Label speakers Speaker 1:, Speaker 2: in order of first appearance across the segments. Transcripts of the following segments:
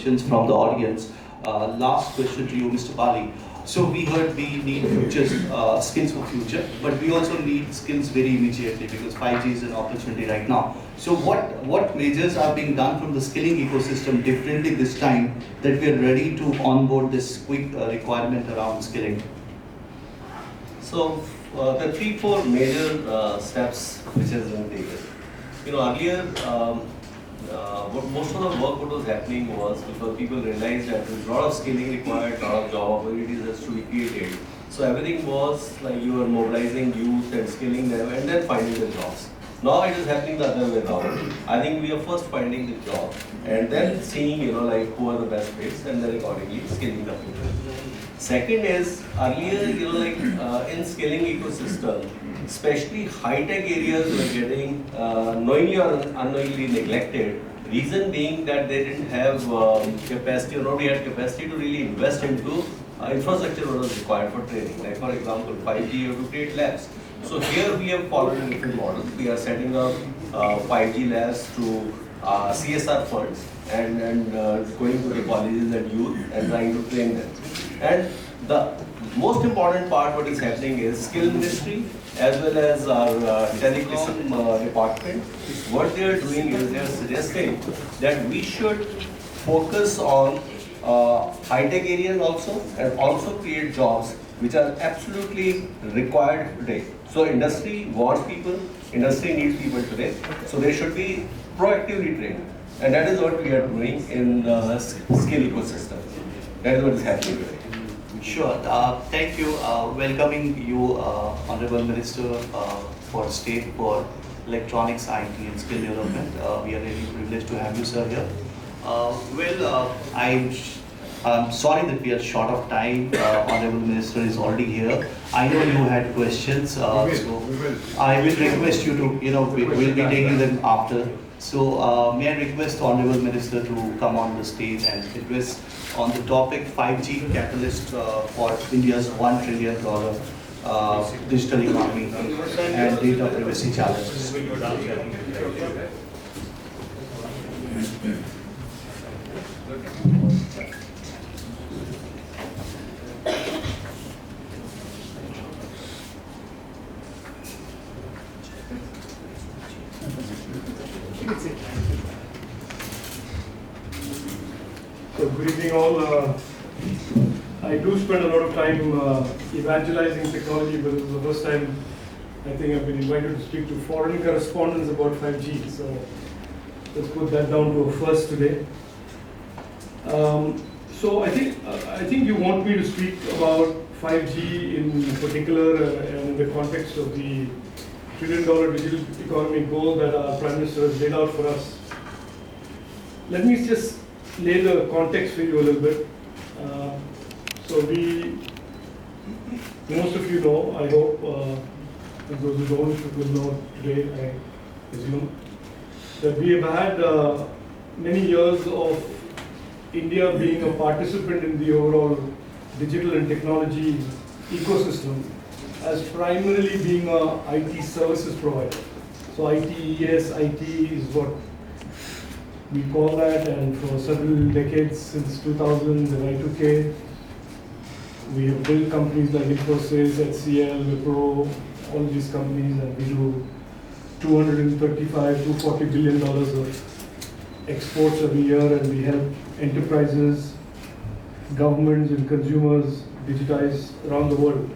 Speaker 1: questions from the audience. Last question to you, Mr. Bali. So we heard we need futures, skills for future, but we also need skills very immediately because 5G is an opportunity right now. So what measures are being done from the skilling ecosystem differently this time that we are ready to onboard this quick requirement around skilling?
Speaker 2: So the 3-4 major steps which has been taken. Earlier, most of the work what was happening was because people realized that there was a lot of skilling required, a lot of job opportunities has to be created. So everything was like you were mobilizing youth and skilling them and then finding the jobs. Now it is happening the other way around. I think we are first finding the job and then seeing like who are the best fits and then accordingly skilling the people. Second is earlier in skilling ecosystem, especially high-tech areas were getting knowingly or unknowingly neglected. Reason being that they didn't have capacity or nobody had capacity to really invest into infrastructure that was required for training. Like for example, 5G you have to create labs. So here we have followed a different model. We are setting up 5G labs through CSR funds and going to the colleges and youth and trying to train them. And the most important part what is happening is skill ministry as well as our telecom department. What they are doing is they are suggesting that we should focus on high-tech areas also and also create jobs which are absolutely required today. So industry wants people, industry needs people today. So they should be proactively trained. And that is what we are doing in the skill ecosystem. That is what is happening today.
Speaker 1: Sure. Thank you. Welcoming you, Honorable Minister for State for Electronics, IT and Skill Development. We are really privileged to have you, sir, here. I'm sorry that we are short of time. Honorable Minister is already here. I know you had questions, so I will request you to, we'll be taking them after. So may I request the Honorable Minister to come on the stage and address on the topic 5G catalyst for India's $1 trillion digital economy and data privacy challenges.
Speaker 3: So good evening all. I do spend a lot of time evangelizing technology, but this is the first time I think I've been invited to speak to foreign correspondents about 5G. So let's put that down to a first today. So I think you want me to speak about 5G in particular and in the context of the $1 trillion digital economy goal that our Prime Minister has laid out for us. Let me just lay the context for you a little bit. Most of you know, I hope, and those who don't will know today, I assume, that we have had many years of India being a participant in the overall digital and technology ecosystem as primarily being a IT services provider. So ITES, IT is what we call that, and for several decades, since 2000, the Y2K, we have built companies like Infosys, HCL, Wipro, all these companies, and we do $240 billion of exports every year, and we help enterprises, governments, and consumers digitize around the world.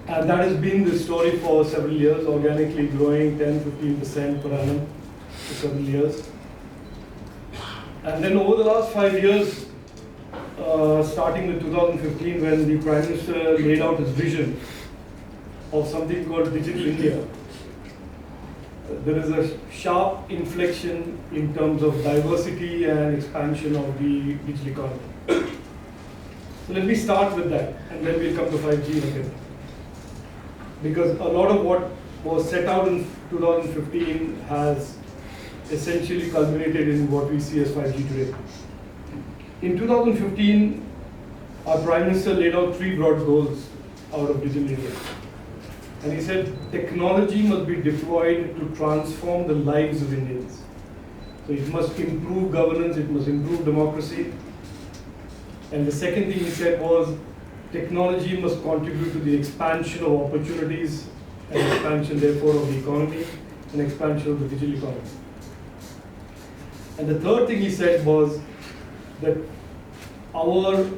Speaker 3: And that has been the story for several years, organically growing 10-15% per annum for several years. And then over the last 5 years, starting with 2015, when the Prime Minister laid out his vision of something called Digital India, there is a sharp inflection in terms of diversity and expansion of the digital economy. So let me start with that, and then we'll come to 5G again. Because a lot of what was set out in 2015 has essentially culminated in what we see as 5G today. In 2015, our Prime Minister laid out 3 broad goals out of Digital India. And he said technology must be deployed to transform the lives of Indians. So it must improve governance, it must improve democracy. And the second thing he said was technology must contribute to the expansion of opportunities and expansion therefore of the economy and expansion of the digital economy. And the third thing he said was that our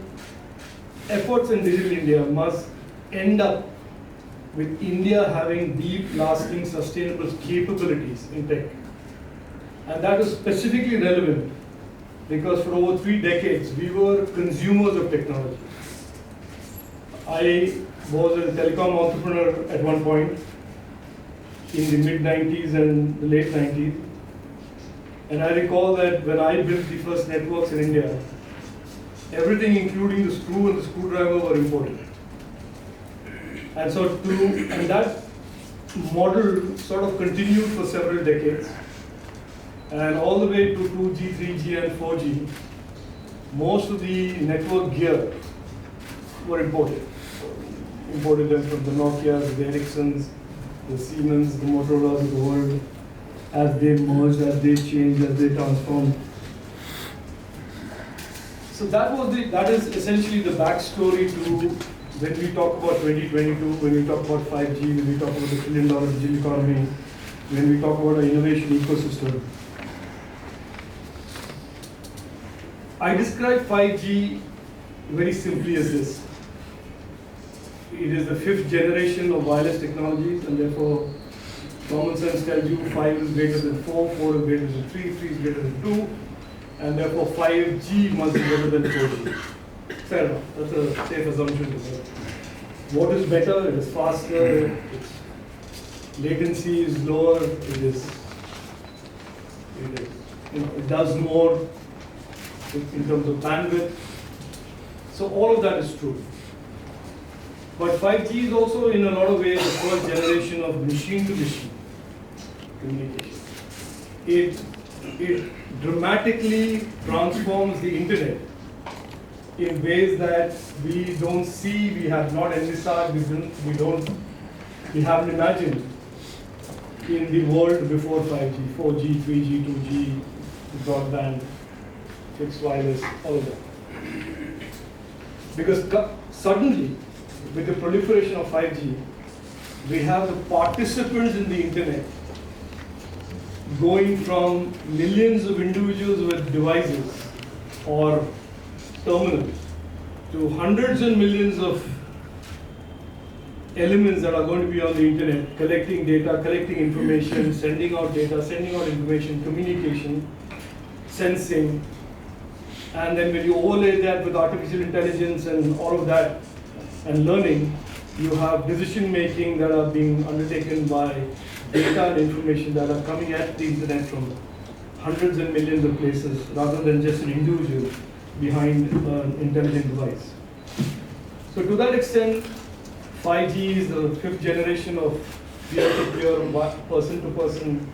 Speaker 3: efforts in Digital India must end up with India having deep, lasting, sustainable capabilities in tech. And that is specifically relevant because for over 3 decades, we were consumers of technology. I was a telecom entrepreneur at one point in the mid-90s and the late 90s. And I recall that when I built the first networks in India, everything including the screw and the screwdriver were imported. And and that model sort of continued for several decades. And all the way to 2G, 3G and 4G, most of the network gear were imported. Imported them from the Nokias, the Ericssons, the Siemens, the Motorolas of the world, as they merged, as they changed, as they transformed. So that is essentially the backstory to when we talk about 2022, when we talk about 5G, when we talk about the $1 trillion digital economy, when we talk about our innovation ecosystem. I describe 5G very simply as this. It is the 5th generation of wireless technologies, and therefore common sense tells you 5 is greater than 4, 4 is greater than 3, 3 is greater than 2, and therefore 5G must be better than 4G. Fair enough, that's a safe assumption to make. What is better? It is faster, its latency is lower, it does more in terms of bandwidth. So all of that is true. But 5G is also in a lot of ways the first generation of machine-to-machine communication. It dramatically transforms the internet in ways that we don't see, we have not envisaged, we haven't imagined in the world before 5G, 4G, 3G, 2G, broadband, fixed wireless, all of that. Because suddenly, with the proliferation of 5G, we have the participants in the internet going from millions of individuals with devices or terminals to hundreds and millions of elements that are going to be on the internet, collecting data, collecting information, sending out data, sending out information, communication, sensing. And then when you overlay that with artificial intelligence and all of that, and learning, you have decision making that are being undertaken by data and information that are coming at the internet from hundreds and millions of places rather than just an individual behind an intelligent device. So to that extent, 5G is the 5th generation of peer-to-peer, person-to-person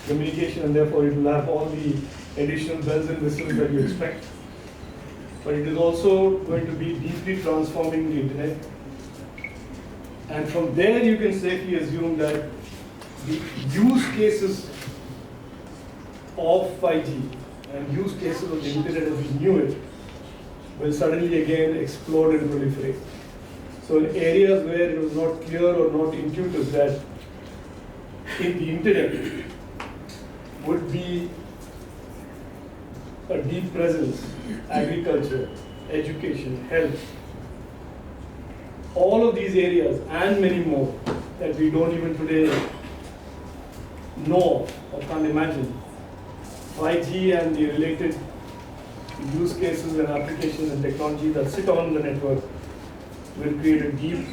Speaker 3: communication, and therefore it will have all the additional bells and whistles that you expect. But it is also going to be deeply transforming the internet. And from there you can safely assume that the use cases of 5G and use cases of the internet as we knew it will suddenly again explode and proliferate. So in areas where it was not clear or not intuitive that in the internet would be a deep presence, agriculture, education, health, all of these areas and many more that we don't even today know or can't imagine. 5G and the related use cases and applications and technology that sit on the network will create a deep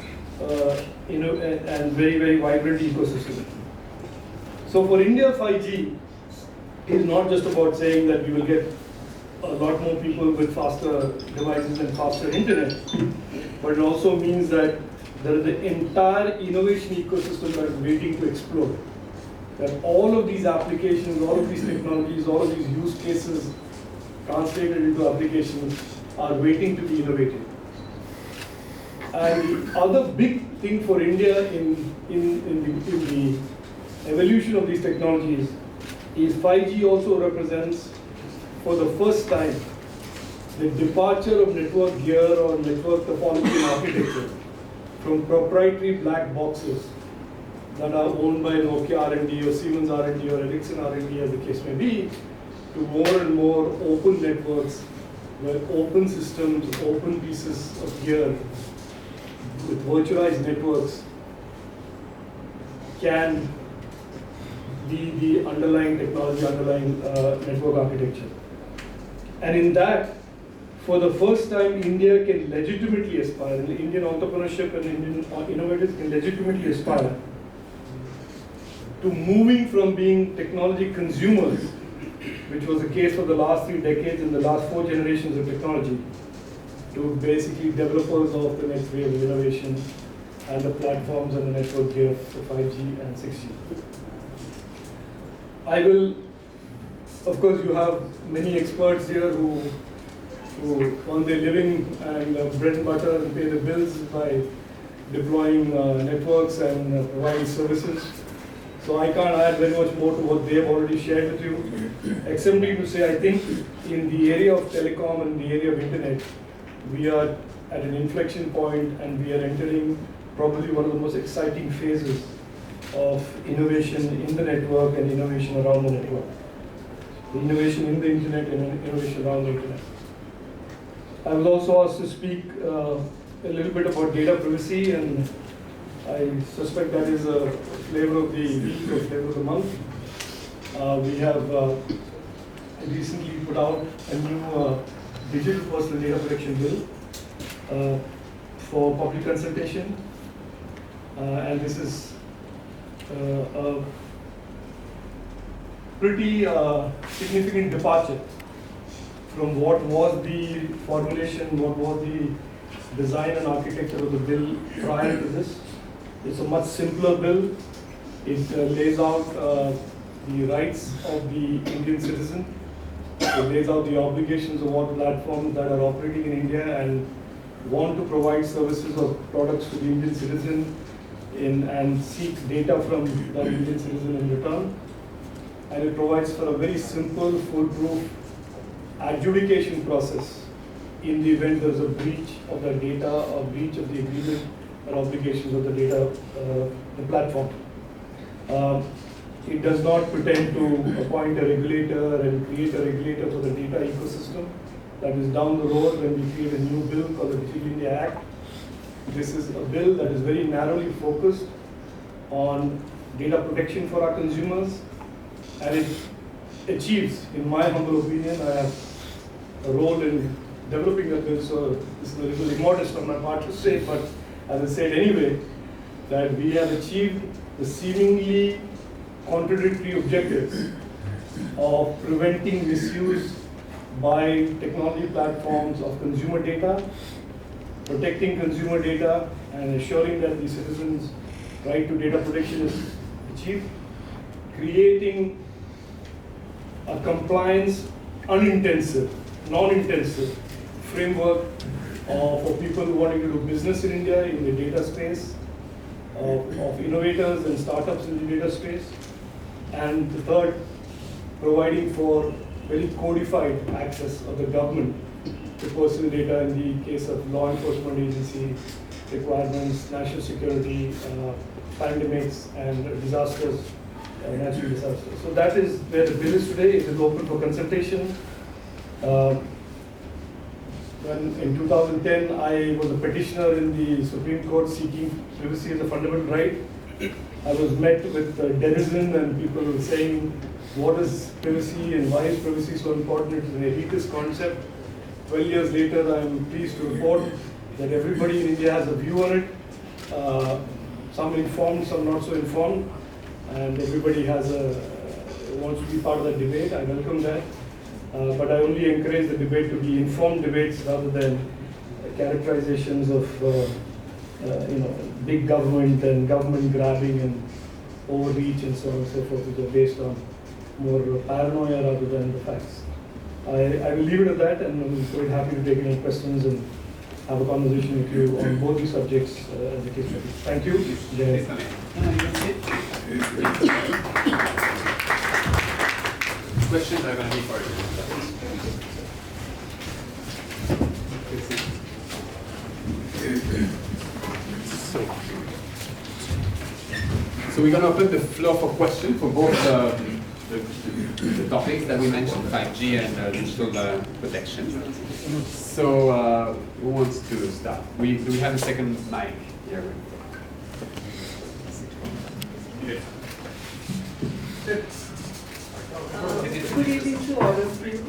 Speaker 3: and very, very vibrant ecosystem. So for India, 5G is not just about saying that we will get a lot more people with faster devices and faster internet, but it also means that there is an entire innovation ecosystem that is waiting to explode. That all of these applications, all of these technologies, all of these use cases translated into applications are waiting to be innovated. And the other big thing for India in the evolution of these technologies is 5G also represents, for the first time, the departure of network gear or network topology and architecture from proprietary black boxes that are owned by Nokia R&D or Siemens R&D or Ericsson R&D, as the case may be, to more and more open networks where open systems, open pieces of gear with virtualized networks can be the underlying technology, underlying network architecture. And in that, for the first time, India can legitimately aspire, and Indian entrepreneurship and Indian innovators can legitimately aspire to moving from being technology consumers, which was the case for the last 3 decades and the last 4 generations of technology, to basically developers of the next wave of innovation and the platforms and the network gear for 5G and 6G. I will, of course, you have many experts here who earn their living and bread and butter and pay the bills by deploying networks and providing services. So I can't add very much more to what they have already shared with you, except to say I think in the area of telecom and the area of internet, we are at an inflection point and we are entering probably one of the most exciting phases of innovation in the network and innovation around the network. The innovation in the internet and innovation around the internet. I was also asked to speak a little bit about data privacy, and I suspect that is a flavor of the week or flavor of the month. We have recently put out a new digital personal data protection bill for public consultation, and this is a pretty significant departure from what was the formulation, what was the design and architecture of the bill prior to this. It's a much simpler bill. It lays out the rights of the Indian citizen. It lays out the obligations of all platforms that are operating in India and want to provide services or products to the Indian citizen and seek data from that Indian citizen in return. And it provides for a very simple, foolproof adjudication process in the event there is a breach of the data or breach of the agreement or obligations of the data, the platform. It does not pretend to appoint a regulator and create a regulator for the data ecosystem. That is down the road when we create a new bill called the Digital India Act. This is a bill that is very narrowly focused on data protection for our consumers, and it achieves, in my humble opinion, I have a role in developing the bill, so this is a little immodest on my part to say, but as I said anyway, that we have achieved the seemingly contradictory objectives of preventing misuse by technology platforms of consumer data, protecting consumer data, and ensuring that the citizens' right to data protection is achieved, creating a compliance unintensive, non-intensive framework for people wanting to do business in India in the data space, of innovators and startups in the data space. And the third, providing for very codified access of the government to personal data in the case of law enforcement agency requirements, national security, pandemics, and disasters, natural disasters. So that is where the bill is today. It is open for consultation. When in 2010 I was a petitioner in the Supreme Court seeking privacy as a fundamental right, I was met with derision and people saying, what is privacy and why is privacy so important? It's an elitist concept. 12 years later, I'm pleased to report that everybody in India has a view on it. Some informed, some not so informed, and everybody wants to be part of that debate. I welcome that. But I only encourage the debate to be informed debates rather than characterizations of big government and government grabbing and overreach and so on and so forth, which are based on more paranoia rather than the facts. I will leave it at that, and I'm quite happy to take any questions and have a conversation with you on both these subjects as the case may be. Thank you. Jai Hind.
Speaker 4: questions are going to be for you. So we're going to open the floor for questions for both the topics that we mentioned, 5G and digital protection. So who wants to start? Do we have a second mic here?
Speaker 5: Good evening to all of you.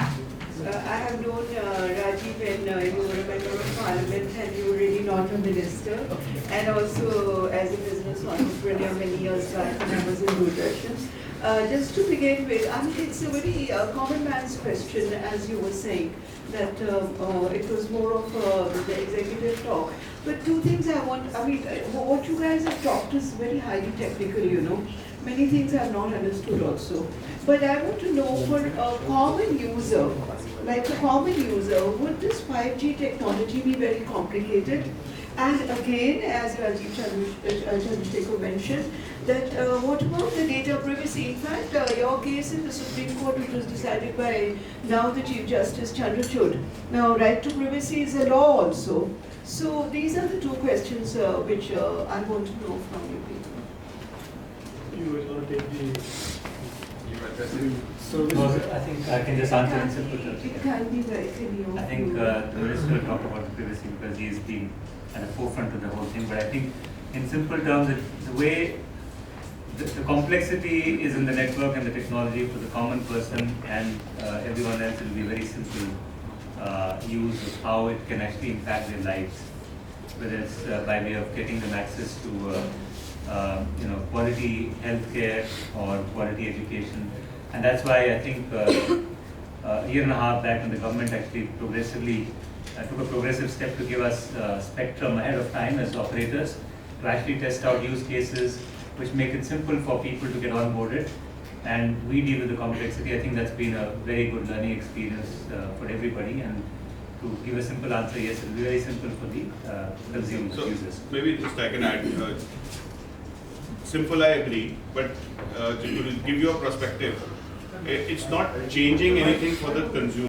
Speaker 5: I have known Rajiv when you were a member of parliament and you were really not a minister, and also as a business entrepreneur many years back when I was in Doordarshan. Just to begin with, I mean, it's a very common man's question, as you were saying, that it was more of the executive talk. But two things I want, what you guys have talked is very highly technical, you know. Many things I have not understood also. But I want to know, for a common user, like a common user, would this 5G technology be very complicated? And again, as Rajiv Chandrasekhar mentioned, that what about the data privacy? In fact, your case in the Supreme Court, which was decided by now the Chief Justice Chandrachud. Now, right to privacy is a law also. So these are the two questions which I want to know from you people.
Speaker 3: You were going to take the
Speaker 6: No, I think I can just answer in simple terms.
Speaker 5: It can be very clear.
Speaker 6: I think the minister will talk about privacy because he's been at the forefront of the whole thing. But I think in simple terms, the way the complexity is in the network and the technology for the common person and everyone else, it will be very simple use of how it can actually impact their lives, whether it's by way of getting them access to quality healthcare or quality education. And that's why I think a year and a half back when the government actually progressively took a progressive step to give us spectrum ahead of time as operators to actually test out use cases which make it simple for people to get onboarded. And we deal with the complexity. I think that's been a very good learning experience for everybody. And to give a simple answer, yes, it will be very simple for the consumers, users.
Speaker 7: Maybe just I can add. Simple, I agree, but to give you a perspective, it's not changing anything for the consumer.